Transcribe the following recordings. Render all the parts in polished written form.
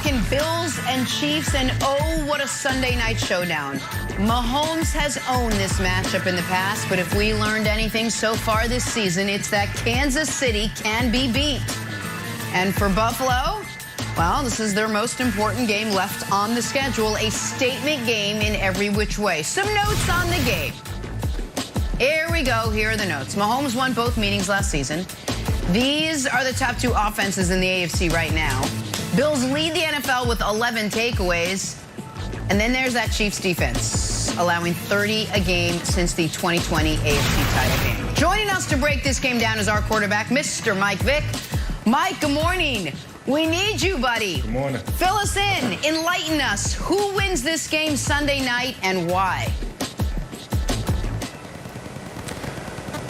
Talking Bills and Chiefs, and oh, what a Sunday night showdown. Mahomes has owned this matchup in the past, but if we learned anything so far this season, it's that Kansas City can be beat. And for Buffalo, well, this is their most important game left on the schedule, a statement game in every which way. Some notes on the game. Here we go. Here are the notes. Mahomes won both meetings last season. These are the top two offenses in the AFC right now. Bills lead the NFL with 11 takeaways. And then there's that Chiefs defense, allowing 30 a game since the 2020 AFC title game. Joining us to break this game down is our quarterback, Mr. Mike Vick. Mike, good morning. We need you, buddy. Good morning. Fill us in. Enlighten us. Who wins this game Sunday night and why?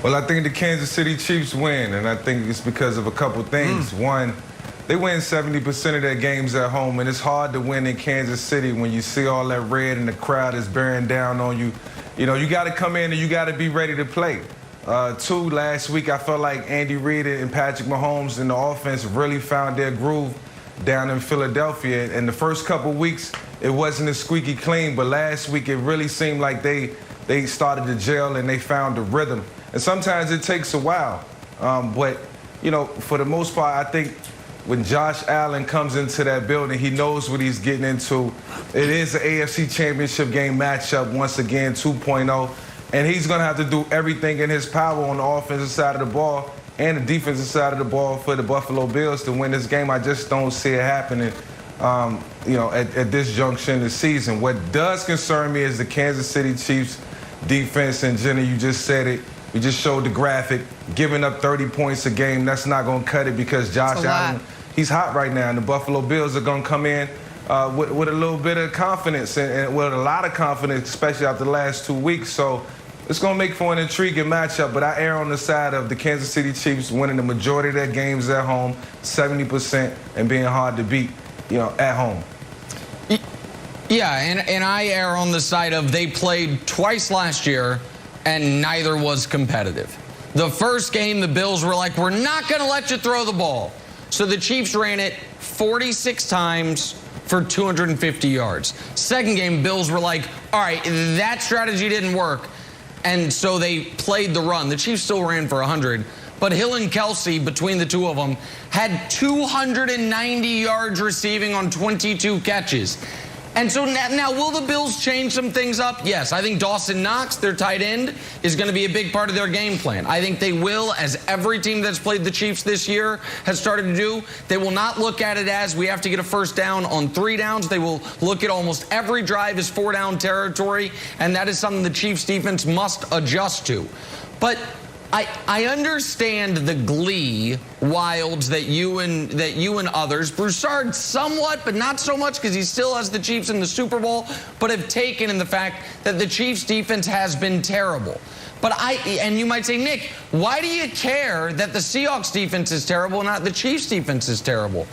Well, I think the Kansas City Chiefs win, and I think it's because of a couple things. One, they win 70% of their games at home, and it's hard to win in Kansas City when you see all that red and the crowd is bearing down on you. You know, you got to come in and you got to be ready to play. Two, last week I felt like Andy Reid and Patrick Mahomes and the offense really found their groove down in Philadelphia. And the first couple weeks, it wasn't as squeaky clean, but last week it really seemed like they started to gel and they found the rhythm. And sometimes it takes a while. But, you know, for the most part, I think when Josh Allen comes into that building, he knows what he's getting into. It is an AFC Championship game matchup, once again, 2.0. And he's going to have to do everything in his power on the offensive side of the ball and the defensive side of the ball for the Buffalo Bills to win this game. I just don't see it happening, you know, at this junction in the season. What does concern me is the Kansas City Chiefs defense. And Jenny, you just said it. We just showed the graphic. Giving up 30 points a game, that's not going to cut it because Josh Allen, he's hot right now. And the Buffalo Bills are going to come in with a little bit of confidence and with a lot of confidence, especially after the last 2 weeks. So it's going to make for an intriguing matchup, but I err on the side of the Kansas City Chiefs winning the majority of their games at home, 70%, and being hard to beat, you know, at home. Yeah, and I err on the side of they played twice last year, and neither was competitive. The first game, the Bills were like, we're not going to let you throw the ball. So the Chiefs ran it 46 times for 250 yards. Second game, Bills were like, all right, that strategy didn't work. And so they played the run. The Chiefs still ran for 100. But Hill and Kelsey, between the two of them, had 290 yards receiving on 22 catches. And so now, will the Bills change some things up? Yes, I think Dawson Knox, their tight end, is going to be a big part of their game plan. I think they will, as every team that's played the Chiefs this year has started to do. They will not look at it as we have to get a first down on 3 downs. They will look at almost every drive as 4-down territory, and that is something the Chiefs defense must adjust to. But I understand the glee, Wilds, that you and others, Broussard somewhat, but not so much because he still has the Chiefs in the Super Bowl, but have taken in the fact that the Chiefs defense has been terrible. But and you might say, Nick, why do you care that the Seahawks defense is terrible and not the Chiefs defense is terrible?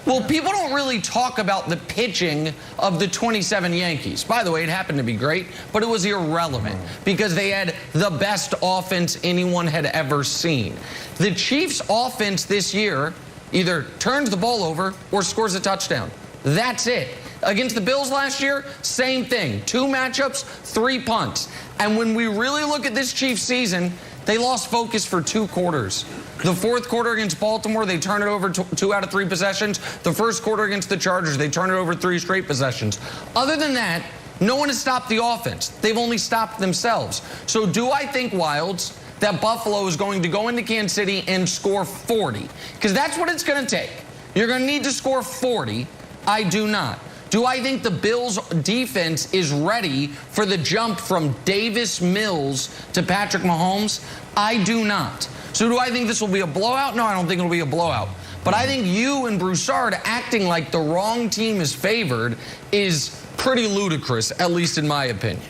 Well, people don't really talk about the pitching of the 27 Yankees. By the way, it happened to be great, but it was irrelevant because they had the best offense anyone had ever seen. The Chiefs' offense this year either turns the ball over or scores a touchdown. That's it. Against the Bills last year, same thing. 2 matchups, 3 punts. And when we really look at this Chiefs season, they lost focus for 2 quarters. The fourth quarter against Baltimore, they turn it over 2 out of 3 possessions. The first quarter against the Chargers, they turn it over 3 straight possessions. Other than that, no one has stopped the offense. They've only stopped themselves. So do I think, Wilds, that Buffalo is going to go into Kansas City and score 40? Because that's what it's going to take. You're going to need to score 40. I do not. Do I think the Bills' defense is ready for the jump from Davis Mills to Patrick Mahomes? I do not. So do I think this will be a blowout? No, I don't think it'll be a blowout. But I think you and Broussard acting like the wrong team is favored is pretty ludicrous, at least in my opinion.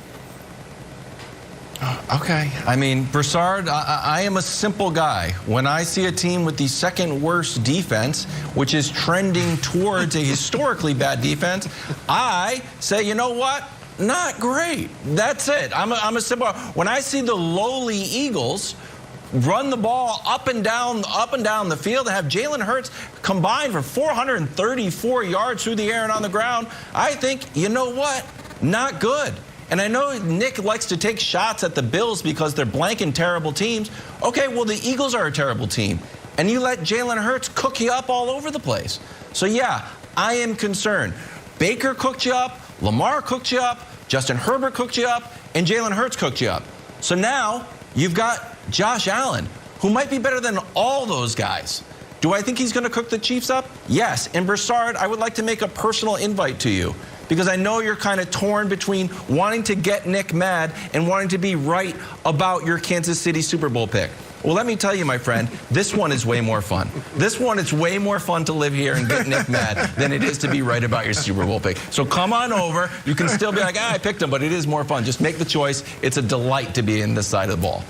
Okay. I mean, Broussard, I am a simple guy. When I see a team with the second worst defense, which is trending towards a historically bad defense, I say, you know what? Not great. That's it. I'm a simple. When I see the lowly Eagles run the ball up and down the field, and have Jalen Hurts combined for 434 yards through the air and on the ground, I think, you know what? Not good. And I know Nick likes to take shots at the Bills because they're blanking terrible teams. Okay, well, the Eagles are a terrible team. And you let Jalen Hurts cook you up all over the place. So, yeah, I am concerned. Baker cooked you up, Lamar cooked you up, Justin Herbert cooked you up, and Jalen Hurts cooked you up. So now you've got Josh Allen, who might be better than all those guys. Do I think he's going to cook the Chiefs up? Yes. And Broussard, I would like to make a personal invite to you, because I know you're kind of torn between wanting to get Nick mad and wanting to be right about your Kansas City Super Bowl pick. Well, let me tell you, my friend, this one is way more fun. This one, it's way more fun to live here and get Nick mad than it is to be right about your Super Bowl pick. So come on over. You can still be like, I picked him, but it is more fun. Just make the choice. It's a delight to be in this side of the ball.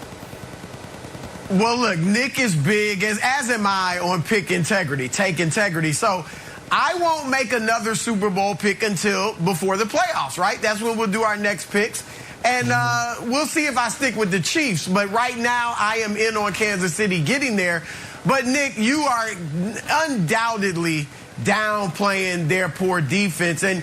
Well, look, Nick is big, as am I, on pick integrity, take integrity. So I won't make another Super Bowl pick until before the playoffs, right? That's when we'll do our next picks. And we'll see if I stick with the Chiefs. But right now, I am in on Kansas City getting there. But, Nick, you are undoubtedly downplaying their poor defense. And,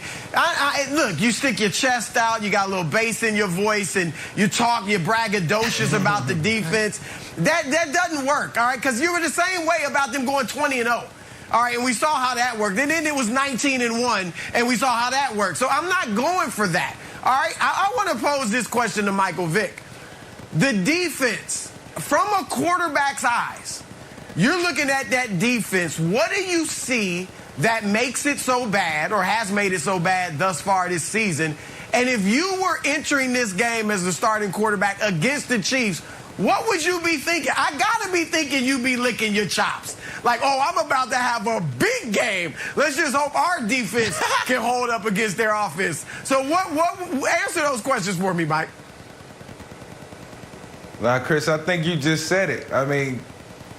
look, you stick your chest out. You got a little bass in your voice. And you're braggadocious about the defense. That doesn't work, all right? Because you were the same way about them going 20-0. All right, and we saw how that worked. And then it was 19-1, and we saw how that worked. So I'm not going for that. All right, I want to pose this question to Michael Vick. The defense, from a quarterback's eyes, you're looking at that defense. What do you see that makes it so bad or has made it so bad thus far this season? And if you were entering this game as the starting quarterback against the Chiefs, what would you be thinking? I got to be thinking you'd be licking your chops. Like, oh, I'm about to have a big game. Let's just hope our defense can hold up against their offense. So answer those questions for me, Mike. Now, Chris, I think you just said it. I mean,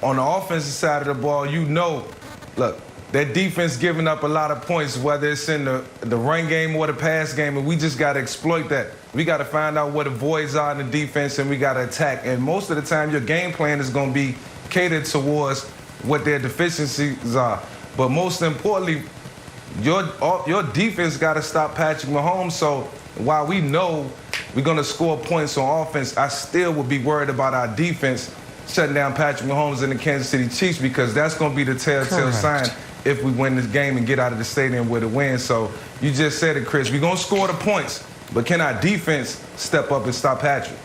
on the offensive side of the ball, you know, look, that defense giving up a lot of points, whether it's in the run game or the pass game, and we just got to exploit that. We got to find out what the voids are in the defense, and we got to attack. And most of the time, your game plan is going to be catered towards what their deficiencies are. But most importantly, your defense got to stop Patrick Mahomes. So while we know we're going to score points on offense, I still would be worried about our defense shutting down Patrick Mahomes and the Kansas City Chiefs, because that's going to be the telltale sign if we win this game and get out of the stadium with a win. So you just said it, Chris. We're going to score the points, but can our defense step up and stop Patrick?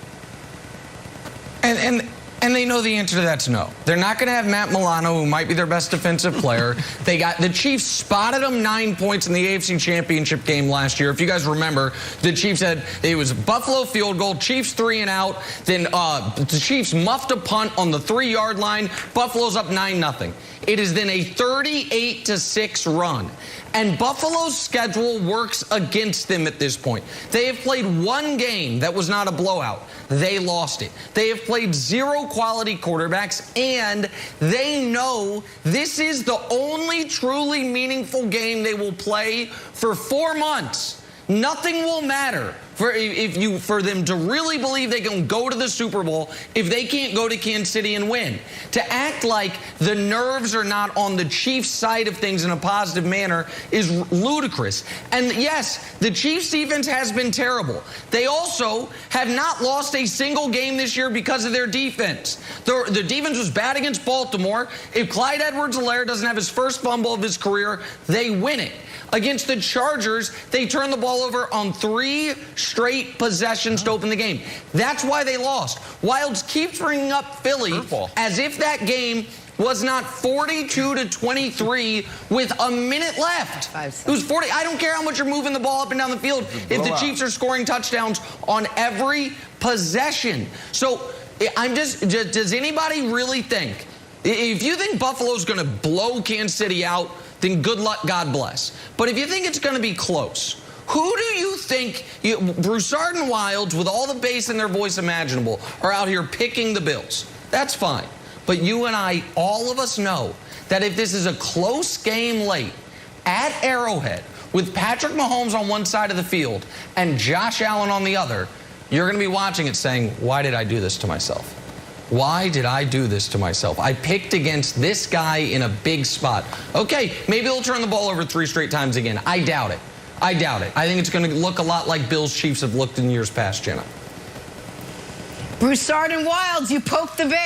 And they know the answer to that's no. They're not going to have Matt Milano, who might be their best defensive player. The Chiefs spotted him 9 points in the AFC Championship game last year. If you guys remember, the Chiefs had, it was Buffalo field goal, Chiefs 3 and out. Then the Chiefs muffed a punt on the 3-yard line. Buffalo's up 9-0. It is then a 38-6 run. And Buffalo's schedule works against them at this point. They have played one game that was not a blowout. They lost it. They have played 0 quality quarterbacks, and they know this is the only truly meaningful game they will play for 4 months. Nothing will matter for them to really believe they can go to the Super Bowl if they can't go to Kansas City and win. To act like the nerves are not on the Chiefs' side of things in a positive manner is ludicrous. And yes, the Chiefs' defense has been terrible. They also have not lost a single game this year because of their defense. The defense was bad against Baltimore. If Clyde Edwards-Helaire doesn't have his first fumble of his career, they win it. Against the Chargers, they turned the ball over on 3 straight possessions to open the game. That's why they lost. Wilds keeps bringing up Philly as if that game was not 42-23 with a minute left. It was 40. I don't care how much you're moving the ball up and down the field if the Chiefs are scoring touchdowns on every possession. So does anybody really think, if you think Buffalo's going to blow Kansas City out, then good luck, God bless. But if you think it's going to be close, who do you think, Broussard and Wilds, with all the bass in their voice imaginable, are out here picking the Bills? That's fine. But you and I, all of us know that if this is a close game late at Arrowhead with Patrick Mahomes on one side of the field and Josh Allen on the other, you're going to be watching it saying, why did I do this to myself? Why did I do this to myself? I picked against this guy in a big spot. Okay, maybe they'll turn the ball over 3 straight times again. I doubt it. I doubt it. I think it's going to look a lot like Bills Chiefs have looked in years past, Jenna. Broussard and Wilds, you poked the bear.